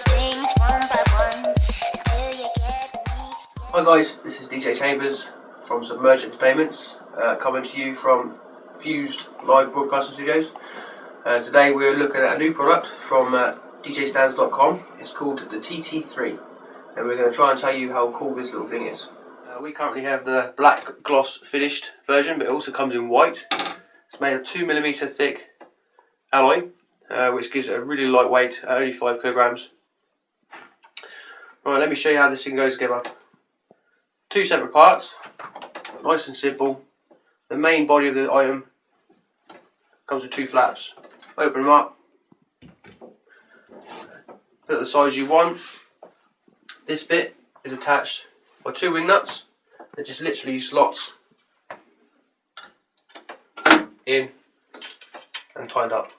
Hi guys, this is DjStandz from Submerge Entretainment, coming to you from Fused Live Broadcasting Studios. Today we're looking at a new product from DjStandz.com. It's called the TT3, and we're going to try and tell you how cool this little thing is. We currently have the black gloss finished version, but it also comes in white. It's made of 2mm thick alloy, which gives it a really light weight, only 5 kilograms. Right, let me show you how this thing goes together. 2 separate parts, nice and simple. The main body of the item comes with 2 flaps. Open them up, put it the size you want. This bit is attached by 2 wing nuts. It just literally slots in and tied up.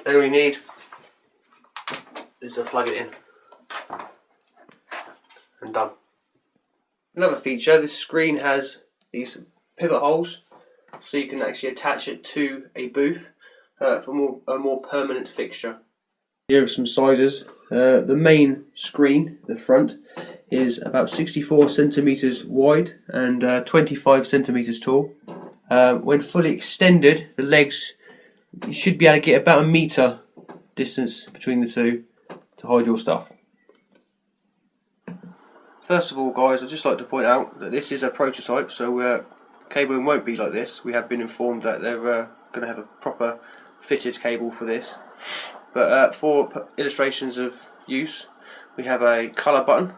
Then all you need is to plug it in. And done. Another feature, this screen has these pivot holes, so you can actually attach it to a booth for a more permanent fixture. Here are some sizes. The main screen, the front, is about 64 centimeters wide and 25 centimeters tall. When fully extended, the legs, you should be able to get about a meter distance between the two to hide your stuff. First of all, guys, I'd just like to point out that this is a prototype, so cabling won't be like this. We have been informed that they're going to have a proper fitted cable for this. But for illustrations of use, we have a colour button,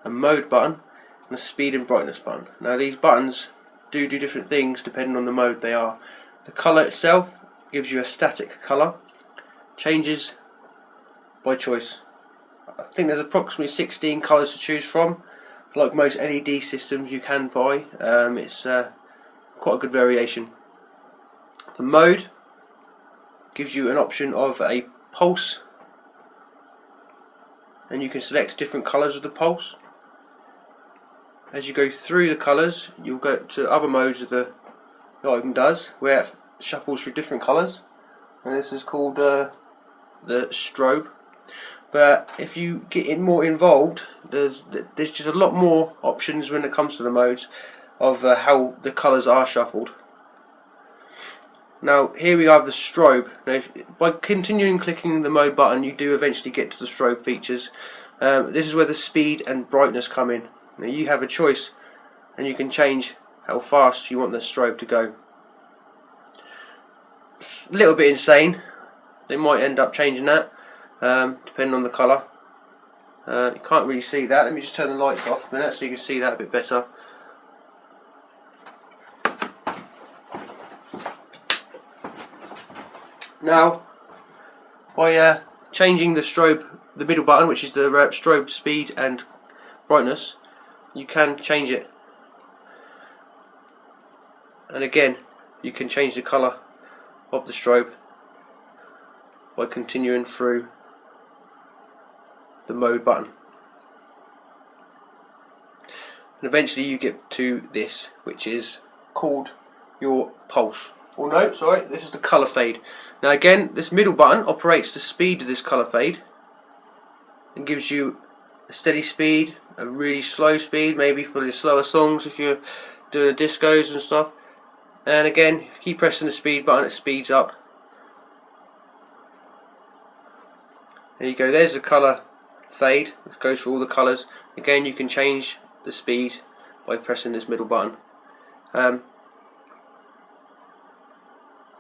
a mode button, and a speed and brightness button. Now these buttons do different things depending on the mode they are. The colour itself gives you a static colour, changes by choice. I think there's approximately 16 colours to choose from. Like most LED systems you can buy, it's quite a good variation. The mode gives you an option of a pulse, and you can select different colours of the pulse. As you go through the colours, you'll go to other modes of the item does, where it shuffles through different colours, and this is called the strobe. But if you get more involved, there's just a lot more options when it comes to the modes of how the colours are shuffled. Now here we have the strobe. Now by continuing clicking the mode button, you do eventually get to the strobe features. This is where the speed and brightness come in. Now you have a choice, and you can change how fast you want the strobe to go. It's a little bit insane. They might end up changing that. Depending on the colour. You can't really see that. Let me just turn the lights off, and actually you can see that a bit better. Now, by changing the middle button, which is the strobe speed and brightness, you can change it. And again, you can change the colour of the strobe by continuing through the mode button, and eventually you get to this, which is called your pulse. Oh no, sorry, this is the colour fade. Now again, this middle button operates the speed of this colour fade and gives you a steady speed, a really slow speed, maybe for the slower songs if you're doing the discos and stuff. And again, if you keep pressing the speed button, it speeds up. There you go, there's the colour fade, it goes for all the colours. Again, you can change the speed by pressing this middle button. And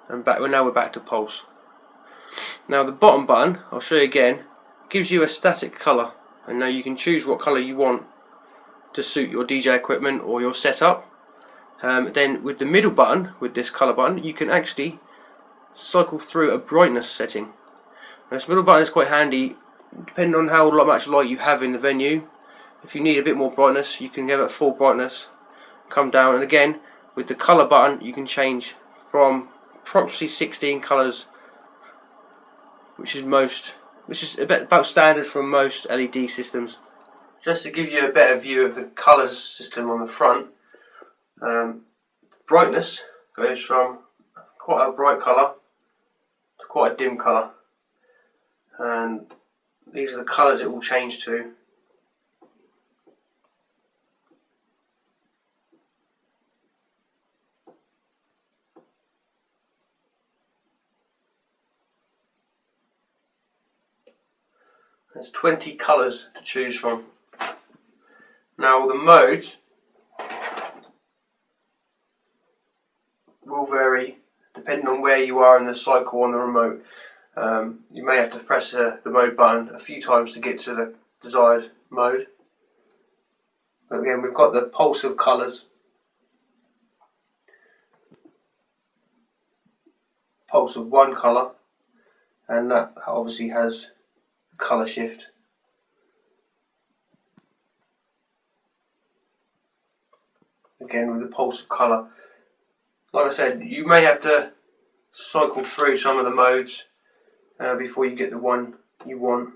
now we're back to pulse. Now the bottom button, I'll show you again, gives you a static colour, and now you can choose what colour you want to suit your DJ equipment or your setup. Then with the middle button, with this colour button, you can actually cycle through a brightness setting. Now, this middle button is quite handy depending on how much light you have in the venue. If you need a bit more brightness, you can give it full brightness, come down, and again with the colour button you can change from approximately 16 colours, which is about standard from most LED systems. Just to give you a better view of the colours system on the front, brightness goes from quite a bright colour to quite a dim colour, and these are the colours it will change to. There's 20 colours to choose from. Now the modes will vary depending on where you are in the cycle on the remote. You may have to press the mode button a few times to get to the desired mode. But again, we've got the pulse of colours. Pulse of one colour, and that obviously has colour shift. Again with the pulse of colour. Like I said, you may have to cycle through some of the modes before you get the one you want.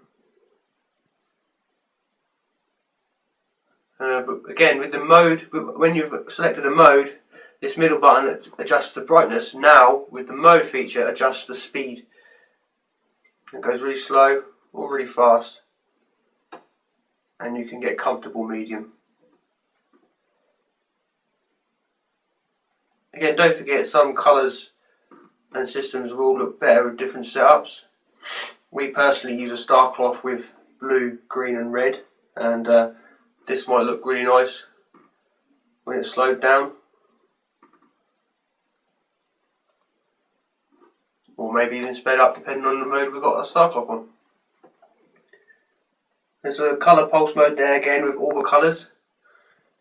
But again, with the mode, when you've selected a mode, this middle button adjusts the brightness. Now, with the mode feature, adjusts the speed. It goes really slow or really fast, and you can get comfortable medium. Again, don't forget, some colours and systems will look better with different setups. We personally use a star cloth with blue, green and red, and this might look really nice when it's slowed down, or maybe even sped up depending on the mode we've got a star clock on. There's a colour pulse mode there again with all the colours.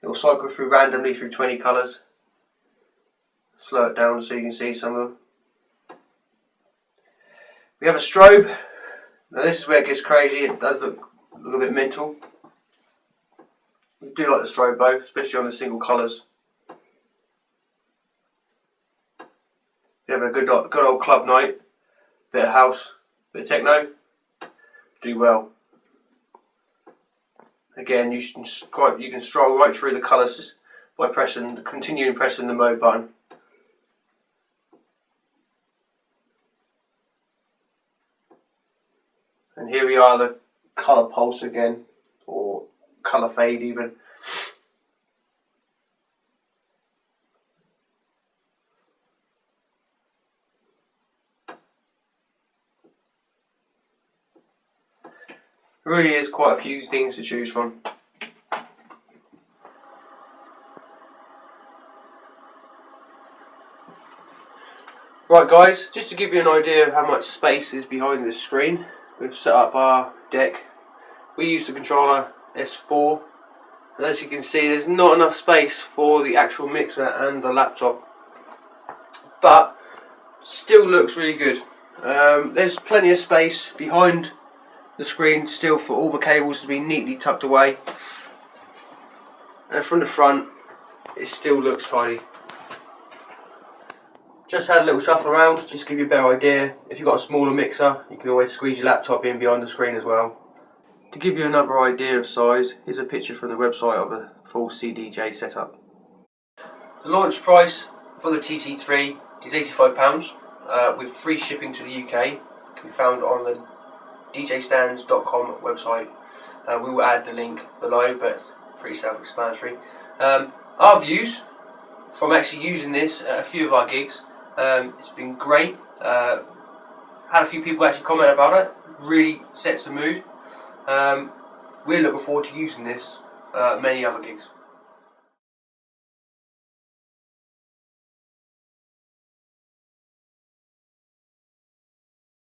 It will cycle through randomly through 20 colours. Slow it down so you can see some of them. We have a strobe. Now this is where it gets crazy. It does look a bit mental. We do like the strobe though, especially on the single colours. If you have a good old club night, bit of house, bit of techno, do well. Again, you can stroll right through the colours by continuing pressing the mode button. And here we are, the colour pulse again, or colour fade even. There really is quite a few things to choose from. Right guys, just to give you an idea of how much space is behind this screen, we've set up our deck. We use the controller S4, and as you can see there's not enough space for the actual mixer and the laptop, but still looks really good. There's plenty of space behind the screen still for all the cables to be neatly tucked away, and from the front it still looks tidy. Just had a little shuffle around, just to give you a better idea. If you've got a smaller mixer, you can always squeeze your laptop in behind the screen as well. To give you another idea of size, here's a picture from the website of a full CDJ setup. The launch price for the TT3 is £85 with free shipping to the UK. It can be found on the DjStandz.com website. We will add the link below, but it's pretty self-explanatory. Our views from actually using this at a few of our gigs, it's been great. Had a few people actually comment about it. Really sets the mood. We're looking forward to using this at many other gigs.